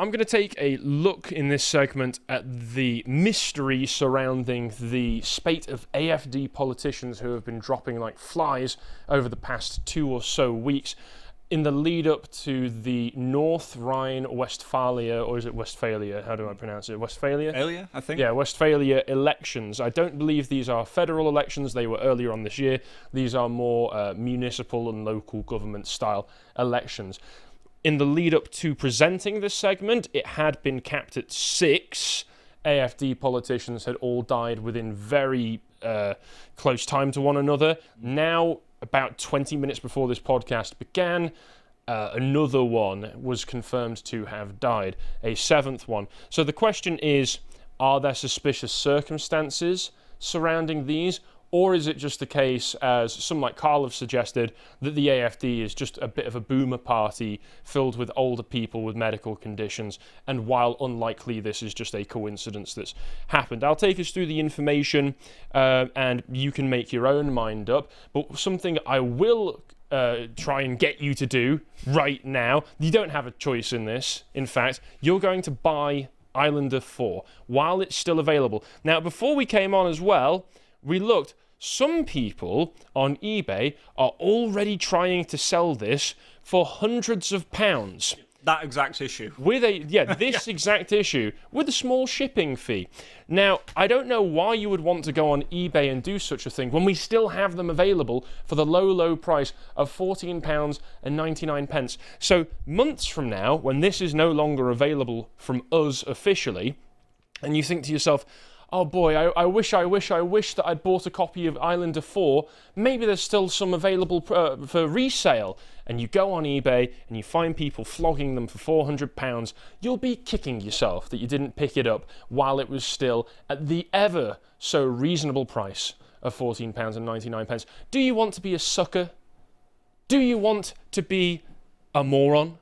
I'm going to take a look in this segment at the mystery surrounding the spate of AFD politicians who have been dropping like flies over the past 2 or so weeks in the lead up to the North Rhine-Westphalia, or is it Westphalia? How do I pronounce it? Westphalia? Westphalia, I think. Yeah, Westphalia elections. I don't believe these are federal elections. They were earlier on this year. These are more municipal and local government style elections. In the lead up to presenting this segment, it had been capped at 6. AFD politicians had all died within very close time to one another. Now, about 20 minutes before this podcast began, another one was confirmed to have died, a 7th one. So the question is, are there suspicious circumstances surrounding these? Or is it just the case, as some like Carl have suggested, that the AFD is just a bit of a boomer party filled with older people with medical conditions, and while unlikely, this is just a coincidence that's happened? I'll take us through the information, and you can make your own mind up. But something I will try and get you to do right now, you don't have a choice in this. In fact, you're going to buy Islander 4 while it's still available. Now, before we came on as well, we looked. Some people on eBay are already trying to sell this for hundreds of pounds. That exact issue. With this exact issue, with a small shipping fee. Now, I don't know why you would want to go on eBay and do such a thing when we still have them available for the low, low price of £14.99. So months from now, when this is no longer available from us officially, and you think to yourself, oh boy, I wish that I'd bought a copy of Islander 4. Maybe there's still some available for resale. And you go on eBay and you find people flogging them for £400. You'll be kicking yourself that you didn't pick it up while it was still at the ever so reasonable price of £14.99. Do you want to be a sucker? Do you want to be a moron?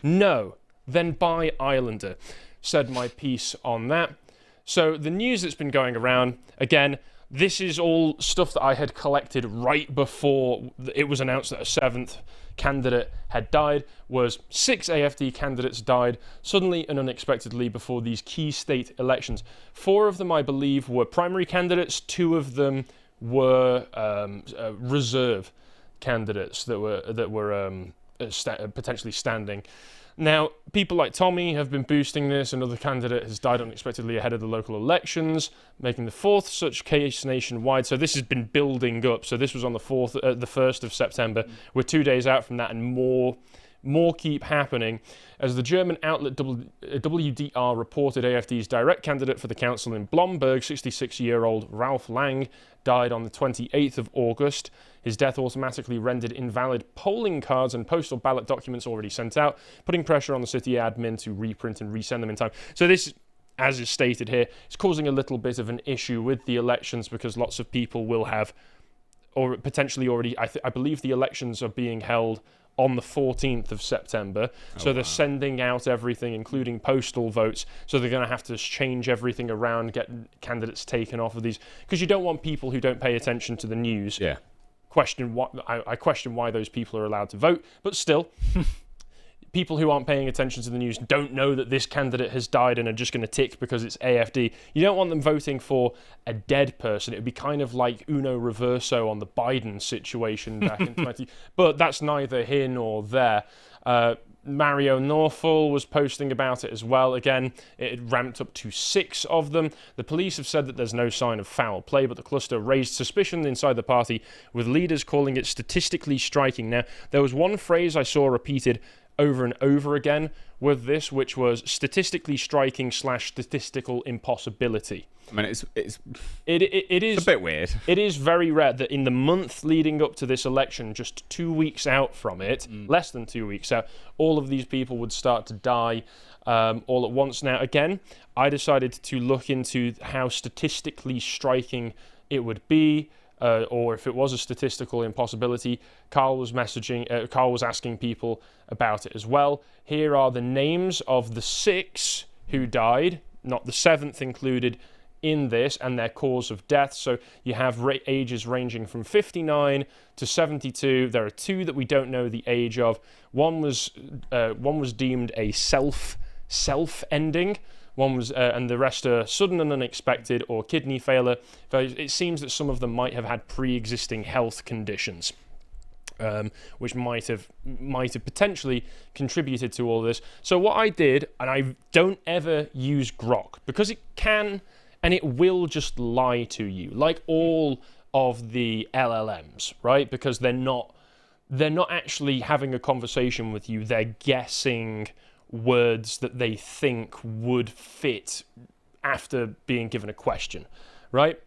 No. Then buy Islander. Said my piece on that. So the news that's been going around, again, this is all stuff that I had collected right before it was announced that a 7th candidate had died, was 6 AFD candidates died suddenly and unexpectedly before these key state elections. 4 of them, I believe, were primary candidates. 2 of them were reserve candidates that were potentially standing. Now, people like Tommy have been boosting this. Another candidate has died unexpectedly ahead of the local elections, making the 4th such case nationwide. So this has been building up. So this was on the 1st of September. We're 2 days out from that, and more keep happening. As the German outlet WDR reported, AFD's direct candidate for the council in Blomberg, 66-year-old Ralph Lang, died on the 28th of August. His death automatically rendered invalid polling cards and postal ballot documents already sent out, putting pressure on the city admin to reprint and resend them in time. So this, as is stated here, is causing a little bit of an issue with the elections because lots of people will have, or potentially already, I believe the elections are being held on the 14th of September. So they're sending out everything, including postal votes. So they're going to have to change everything around, get candidates taken off of these, because you don't want people who don't pay attention to the news. Yeah. I question why those people are allowed to vote, but still, people who aren't paying attention to the news don't know that this candidate has died and are just going to tick because it's AFD. You don't want them voting for a dead person. It would be kind of like Uno Reverso on the Biden situation back in 20... But that's neither here nor there. Mario Norfolk was posting about it as well. Again, it had ramped up to 6 of them. The police have said that there's no sign of foul play, but the cluster raised suspicion inside the party, with leaders calling it statistically striking. Now, there was one phrase I saw repeated over and over again with this, which was statistically striking / statistical impossibility. I mean, it is a bit weird. It is very rare that in the month leading up to this election, just 2 weeks out from it, less than 2 weeks out, all of these people would start to die all at once. Now, again, I decided to look into how statistically striking it would be, or if it was a statistical impossibility. Carl was asking people about it as well. Here are the names of the 6 who died, not the 7th included, in this and their cause of death. So you have ages ranging from 59 to 72. There are two that we don't know the age of. One was deemed a self-ending. One was, and the rest are sudden and unexpected or kidney failure. It seems that some of them might have had pre-existing health conditions, which might have potentially contributed to all this. So what I did, and I don't ever use Grok because it can and it will just lie to you, like all of the LLMs, right? Because they're not actually having a conversation with you. They're guessing words that they think would fit after being given a question, right?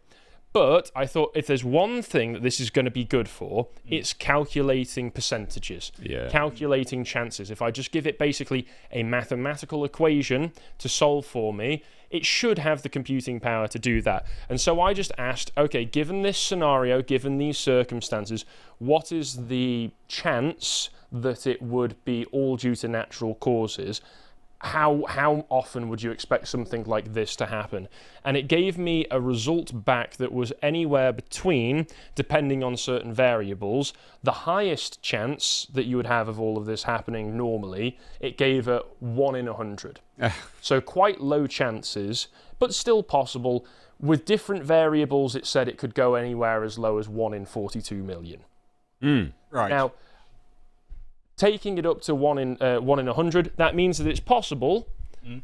But I thought if there's one thing that this is going to be good for, it's calculating percentages, calculating chances. If I just give it basically a mathematical equation to solve for me, it should have the computing power to do that. And so I just asked, okay, given this scenario, given these circumstances, what is the chance that it would be all due to natural causes? How often would you expect something like this to happen? And it gave me a result back that was anywhere between, depending on certain variables, the highest chance that you would have of all of this happening normally, it gave a 1 in 100. So quite low chances, but still possible. With different variables, it said it could go anywhere as low as 1 in 42 million. Right. Now, taking it up to 1 in 100, that means that it's possible,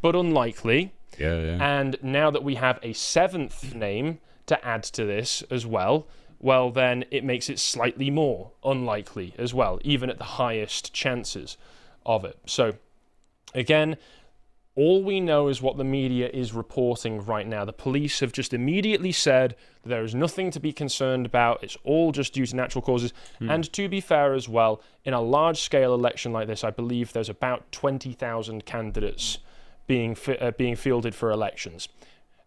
but unlikely. And now that we have a seventh name to add to this as well, well, then it makes it slightly more unlikely as well, even at the highest chances of it. So, again, all we know is what the media is reporting right now. The police have just immediately said that there is nothing to be concerned about. It's all just due to natural causes. And to be fair as well, in a large-scale election like this, I believe there's about 20,000 candidates being fielded for elections.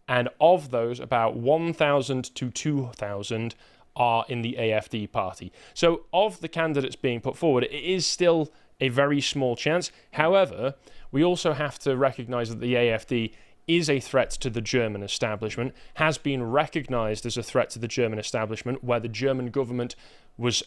And of those, about 1,000 to 2,000 are in the AFD party. So of the candidates being put forward, it is still a very small chance. However, we also have to recognize that the AFD is a threat to the German establishment, has been recognized as a threat to the German establishment, where the German government was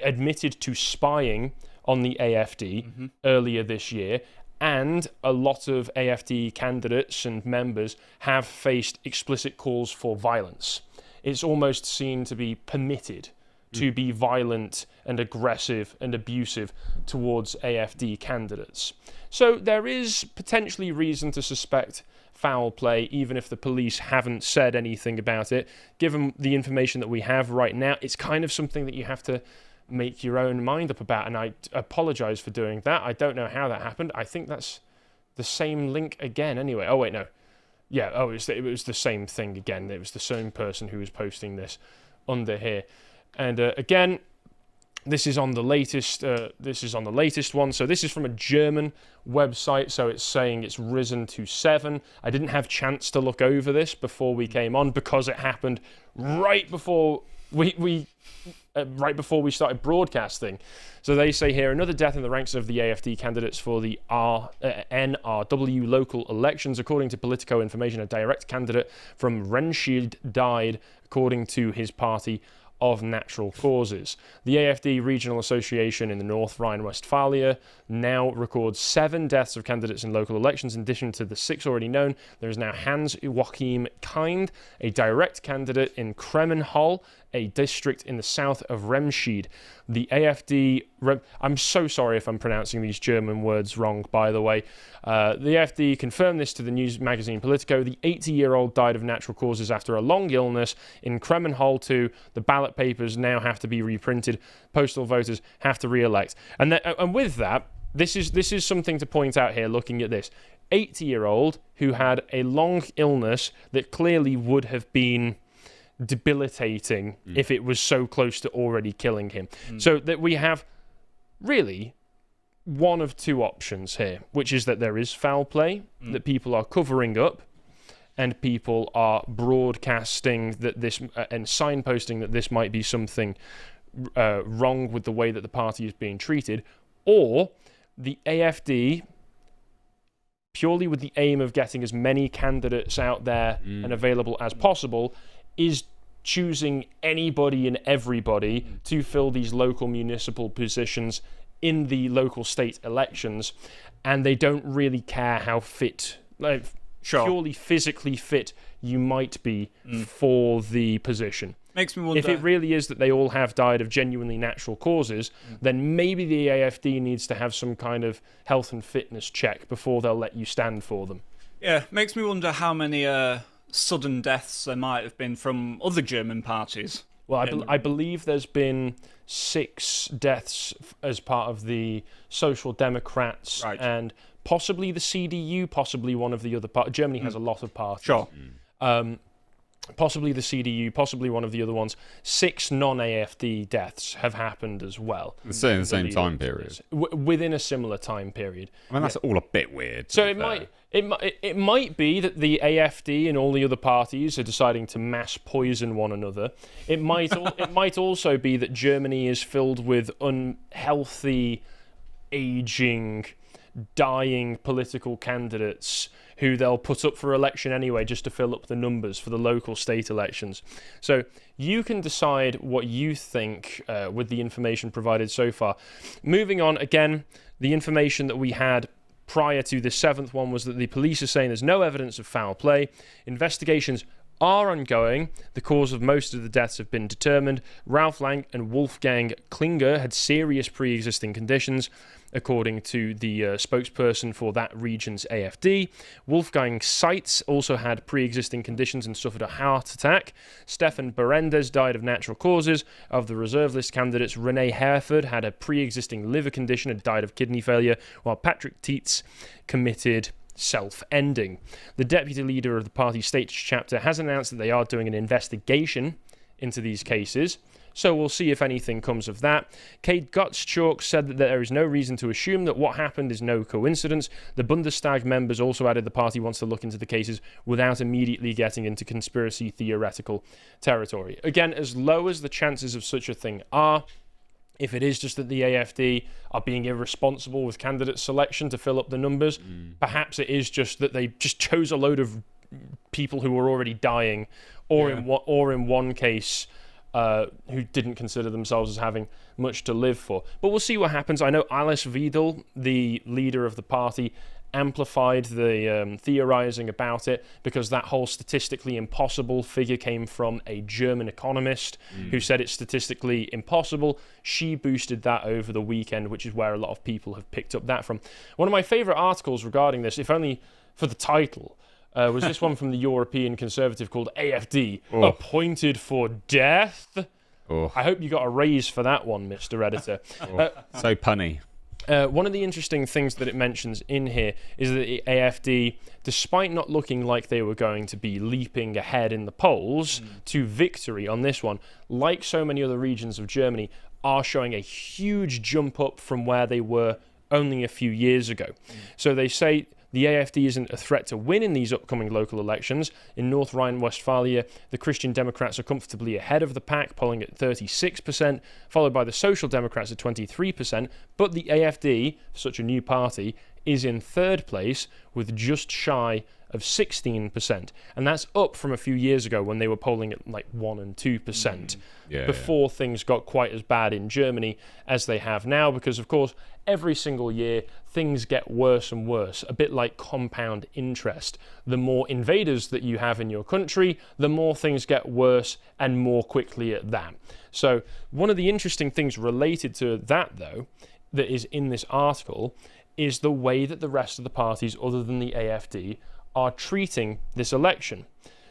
admitted to spying on the AFD earlier this year, and a lot of AFD candidates and members have faced explicit calls for violence. It's almost seen to be permitted to be violent and aggressive and abusive towards AFD candidates. So there is potentially reason to suspect foul play, even if the police haven't said anything about it. Given the information that we have right now, it's kind of something that you have to make your own mind up about, and I apologize for doing that. I don't know how that happened. I think that's the same link again anyway. Oh, wait, no. Yeah, it was the same thing again. It was the same person who was posting this under here. And again, this is on the latest. This is on the latest one. So this is from a German website. So it's saying it's risen to 7. I didn't have chance to look over this before we came on because it happened right before we started broadcasting. So they say here, another death in the ranks of the AFD candidates for the NRW local elections. According to Politico information, a direct candidate from Remscheid died, according to his party, of natural causes. The AFD Regional Association in the North Rhine-Westphalia now records 7 deaths of candidates in local elections. In addition to the 6 already known, there is now Hans-Joachim Kind, a direct candidate in Kremenhall, a district in the south of Remscheid. The AFD... I'm so sorry if I'm pronouncing these German words wrong, by the way. The AFD confirmed this to the news magazine Politico. The 80-year-old died of natural causes after a long illness. In Kremenhall too, the ballot papers now have to be reprinted. Postal voters have to re-elect. And with that, this is something to point out here, looking at this. 80-year-old who had a long illness that clearly would have been debilitating if it was so close to already killing him. So that we have really one of two options here, which is that there is foul play, that people are covering up, and people are broadcasting that this and signposting that this might be something wrong with the way that the party is being treated, or the AFD purely with the aim of getting as many candidates out there and available as possible, is choosing anybody and everybody to fill these local municipal positions in the local state elections, and they don't really care how fit, like purely physically fit you might be for the position. Makes me wonder. If it really is that they all have died of genuinely natural causes, then maybe the AFD needs to have some kind of health and fitness check before they'll let you stand for them. Yeah, makes me wonder how many sudden deaths there might have been from other German parties. Well, I believe there's been 6 deaths as part of the Social Democrats and possibly the CDU, possibly one of the other parties. Germany has a lot of parties. Sure. Possibly the CDU, possibly one of the other ones. 6 non-AFD deaths have happened as well. In the same time period. Within a similar time period. I mean, that's all a bit weird. So it might be that the AFD and all the other parties are deciding to mass poison one another. It might also be that Germany is filled with unhealthy, aging, dying political candidates who they'll put up for election anyway just to fill up the numbers for the local state elections. So you can decide what you think with the information provided so far. Moving on, again, the information that we had prior to the 7th one was that the police are saying there's no evidence of foul play. Investigations are ongoing. The cause of most of the deaths have been determined. Ralph Lang and Wolfgang Klinger had serious pre-existing conditions, according to the spokesperson for that region's AFD. Wolfgang Seitz also had pre-existing conditions and suffered a heart attack. Stefan Berendes died of natural causes. Of the reserve list candidates, Renee Hereford had a pre-existing liver condition and died of kidney failure, while Patrick Tietz committed self-ending. The deputy leader of the party's state chapter has announced that they are doing an investigation into these cases, so we'll see if anything comes of that. Kate Gottschalk said that there is no reason to assume that what happened is no coincidence. The Bundestag members also added the party wants to look into the cases without immediately getting into conspiracy theoretical territory. Again, as low as the chances of such a thing are, if it is just that the AFD are being irresponsible with candidate selection to fill up the numbers, perhaps it is just that they just chose a load of people who were already dying, or in one case, who didn't consider themselves as having much to live for. But we'll see what happens. I know Alice Weidel, the leader of the party, amplified the theorizing about it because that whole statistically impossible figure came from a German economist who said it's statistically impossible. She boosted that over the weekend, which is where a lot of people have picked up that from. One of my favorite articles regarding this, if only for the title, was this one from the European Conservative called AFD, Appointed for Death. I hope you got a raise for that one, Mr. Editor. So punny. One of the interesting things that it mentions in here is that the AFD, despite not looking like they were going to be leaping ahead in the polls to victory on this one, like so many other regions of Germany, are showing a huge jump up from where they were only a few years ago. So they say the AFD isn't a threat to win in these upcoming local elections. In North Rhine-Westphalia, the Christian Democrats are comfortably ahead of the pact, polling at 36%, followed by the Social Democrats at 23%, but the AFD, such a new party, is in 3rd place with just shy of 16%, and that's up from a few years ago when they were polling at like 1 and 2% before things got quite as bad in Germany as they have now, because of course every single year things get worse and worse, a bit like compound interest. The more invaders that you have in your country, the more things get worse and more quickly at that. So one of the interesting things related to that, though, that is in this article is the way that the rest of the parties other than the AFD are treating this election.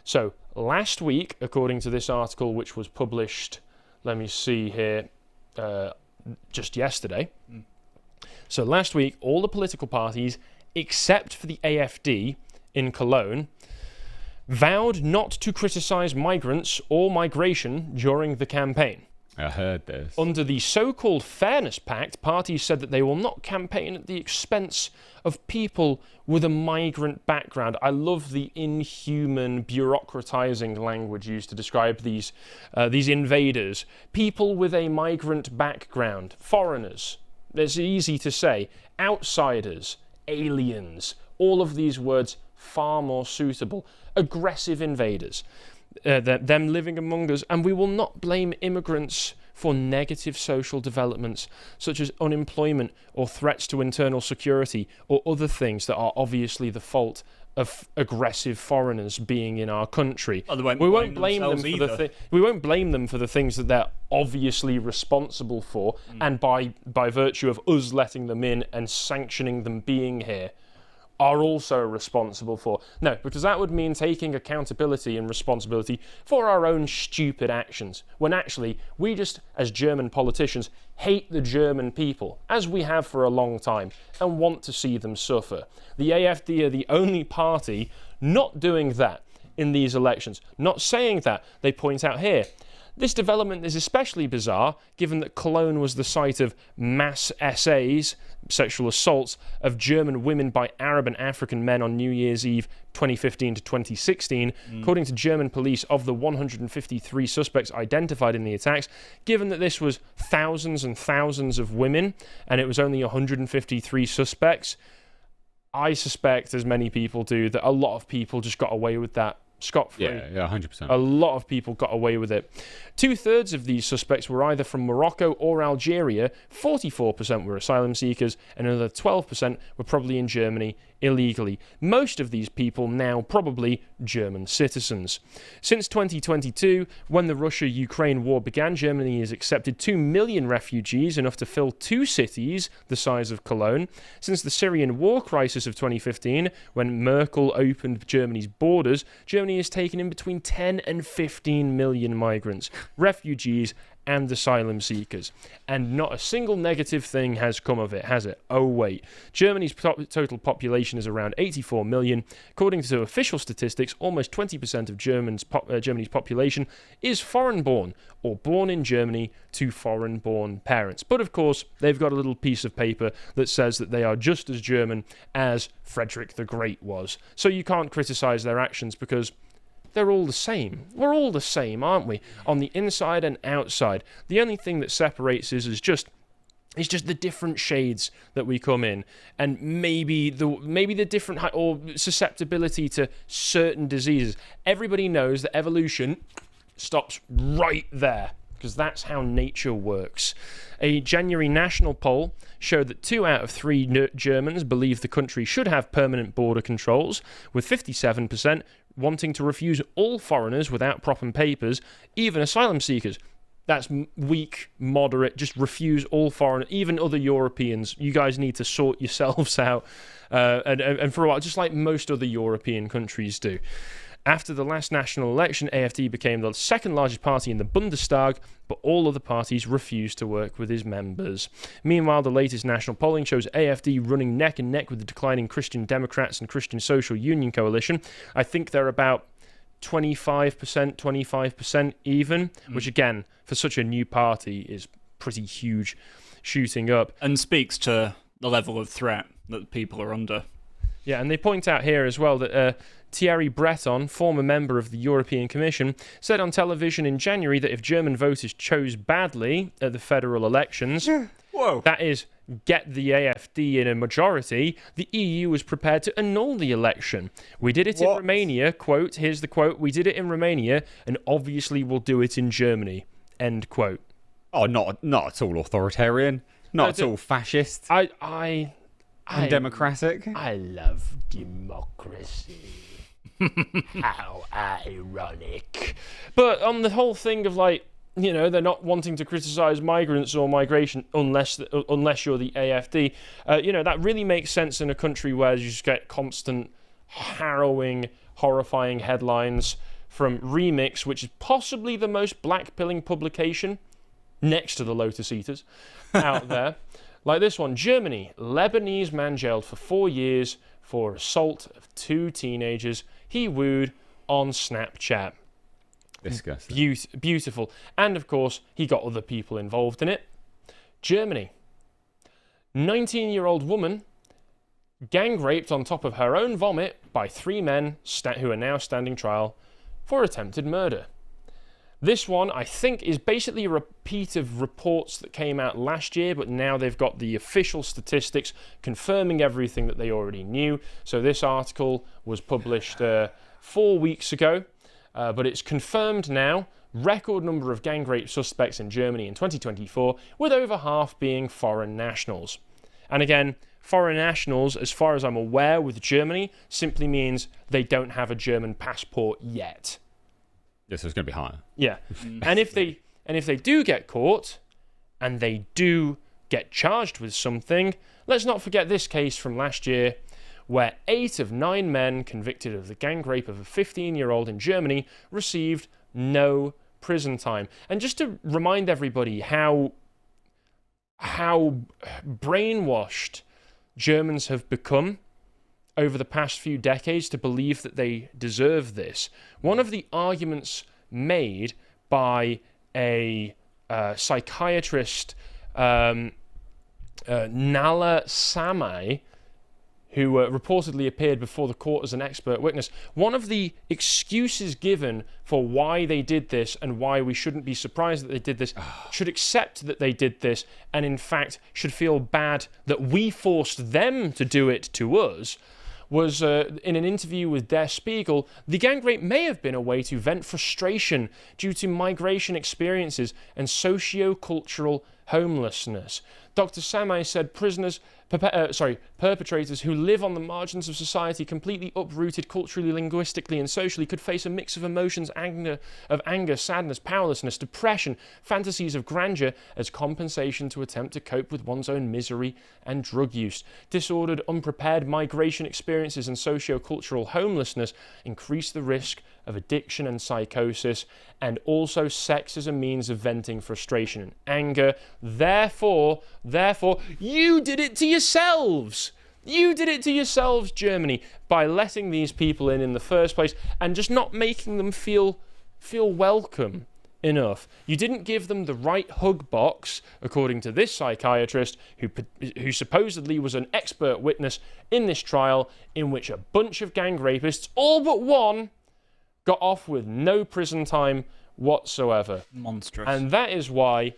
So last week, according to this article, which was published, let me see here, just yesterday. So last week, all the political parties, except for the AFD in Cologne, vowed not to criticise migrants or migration during the campaign. I heard this. Under the so-called Fairness Pact, parties said that they will not campaign at the expense of people with a migrant background. I love the inhuman, bureaucratizing language used to describe these invaders. People with a migrant background, foreigners. It's easy to say. Outsiders, aliens, all of these words far more suitable. Aggressive invaders, them living among us, and we will not blame immigrants for negative social developments such as unemployment or threats to internal security or other things that are obviously the fault of aggressive foreigners being in our country. Oh, we won't blame them for we won't blame them for the things that they're obviously responsible for, and by virtue of us letting them in and sanctioning them being here, are also responsible for. No, because that would mean taking accountability and responsibility for our own stupid actions, when actually we just, as German politicians, hate the German people, as we have for a long time, and want to see them suffer. The AFD are the only party not doing that in these elections, not saying that. They point out here, this development is especially bizarre given that Cologne was the site of mass SAs, sexual assaults, of German women by Arab and African men on New Year's Eve 2015 to 2016. According to German police, of the 153 suspects identified in the attacks, given that this was thousands and thousands of women and it was only 153 suspects, I suspect, as many people do, that a lot of people just got away with that scot-free. Yeah, 100%. A lot of people got away with it. 2/3 of these suspects were either from Morocco or Algeria, 44% were asylum seekers, and another 12% were probably in Germany illegally. Most of these people now probably German citizens. Since 2022, when the Russia-Ukraine war began, Germany has accepted 2 million refugees, enough to fill 2 cities the size of Cologne. Since the Syrian war crisis of 2015, when Merkel opened Germany's borders, Germany has taken in between 10 and 15 million migrants, refugees, and asylum seekers. And not a single negative thing has come of it, has it? Oh wait. Germany's total population is around 84 million. According to official statistics, almost 20% of Germany's population is foreign-born, or born in Germany to foreign-born parents. But of course, they've got a little piece of paper that says that they are just as German as Frederick the Great was. So you can't criticize their actions because they're all the same. We're all the same, aren't we? On the inside and outside. The only thing that separates us is just the different shades that we come in, and maybe the different or susceptibility to certain diseases. Everybody knows that evolution stops right there, because that's how nature works. A January national poll showed that 2 out of 3 Germans believe the country should have permanent border controls, with 57% wanting to refuse all foreigners without proper papers, even asylum seekers. That's weak, moderate, just refuse all foreigners, even other Europeans. You guys need to sort yourselves out, and for a while, just like most other European countries do. After the last national election, AFD became the second largest party in the Bundestag, but all other parties refused to work with his members. Meanwhile, the latest national polling shows AFD running neck and neck with the declining Christian Democrats and Christian Social Union coalition. I think they're about 25% even, which again, for such a new party, is pretty huge, shooting up. And speaks to the level of threat that people are under. Yeah, and they point out here as well that Thierry Breton, former member of the European Commission, said on television in January that if German voters chose badly at the federal elections, that is, get the AFD in a majority, the EU was prepared to annul the election. We did it in Romania, quote, here's the quote, we did it in Romania, and obviously we'll do it in Germany, end quote. Oh, not at all authoritarian, not at all fascist. Undemocratic. I love democracy. How ironic. But on the whole thing of, like, you know, they're not wanting to criticize migrants or migration unless you're the AFD. You know, that really makes sense in a country where you just get constant, harrowing, horrifying headlines from Remix, which is possibly the most black-pilling publication next to the Lotus Eaters out there. Like this one, Germany, Lebanese man jailed for 4 years for assault of 2 teenagers he wooed on Snapchat. Disgusting. Beautiful. And of course, he got other people involved in it. Germany, 19-year-old woman gang raped on top of her own vomit by 3 men who are now standing trial for attempted murder. This one, I think, is basically a repeat of reports that came out last year, but now they've got the official statistics confirming everything that they already knew. So this article was published 4 weeks ago, but it's confirmed now. Record number of gang rape suspects in Germany in 2024, with over half being foreign nationals. And again, foreign nationals, as far as I'm aware with Germany, simply means they don't have a German passport yet. Yes, it's going to be higher. Yeah. And if they do get caught and they do get charged with something, let's not forget this case from last year where 8 of 9 men convicted of the gang rape of a 15-year-old in Germany received no prison time. And just to remind everybody how brainwashed Germans have become over the past few decades to believe that they deserve this. One of the arguments made by a psychiatrist, Nala Samai, who reportedly appeared before the court as an expert witness, one of the excuses given for why they did this and why we shouldn't be surprised that they did this, should accept that they did this, and in fact should feel bad that we forced them to do it to us, was in an interview with Der Spiegel, the gang rape may have been a way to vent frustration due to migration experiences and socio-cultural homelessness. Dr. Samai said perpetrators who live on the margins of society, completely uprooted culturally, linguistically, and socially, could face a mix of emotions, anger, sadness, powerlessness, depression, fantasies of grandeur as compensation to attempt to cope with one's own misery and drug use. Disordered, unprepared migration experiences and socio-cultural homelessness increase the risk of addiction and psychosis, and also sex as a means of venting frustration and anger. Therefore, you did it to yourselves. You did it to yourselves, Germany, by letting these people in the first place and just not making them feel welcome enough. You didn't give them the right hug box, according to this psychiatrist, who supposedly was an expert witness in this trial, in which a bunch of gang rapists, all but one, got off with no prison time whatsoever. Monstrous. And that is why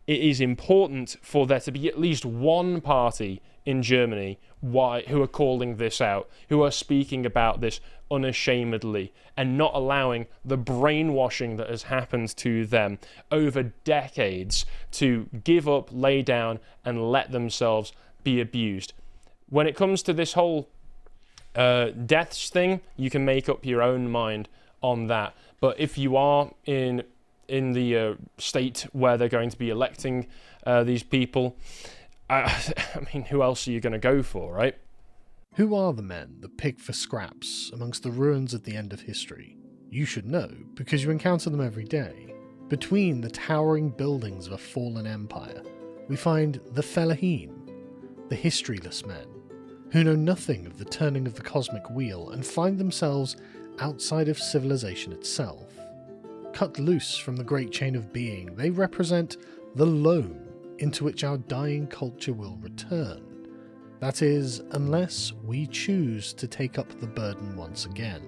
it is important for there to be at least one party in Germany who are calling this out, who are speaking about this unashamedly, and not allowing the brainwashing that has happened to them over decades to give up, lay down, and let themselves be abused. When it comes to this whole deaths thing, you can make up your own mind on that. But if you are in the state where they're going to be electing these people, I mean, who else are you going to go for, right? Who are the men that pick for scraps amongst the ruins at the end of history? You should know, because you encounter them every day. Between the towering buildings of a fallen empire, we find the Fellahin, the historyless men, who know nothing of the turning of the cosmic wheel and find themselves outside of civilization itself. Cut loose from the great chain of being, they represent the loam into which our dying culture will return. That is, unless we choose to take up the burden once again.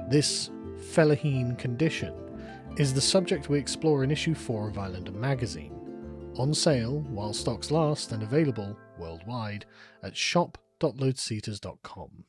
This Fellahin condition is the subject we explore in issue 4 of Islander magazine, on sale while stocks last and available worldwide at shop.lotuseaters.com.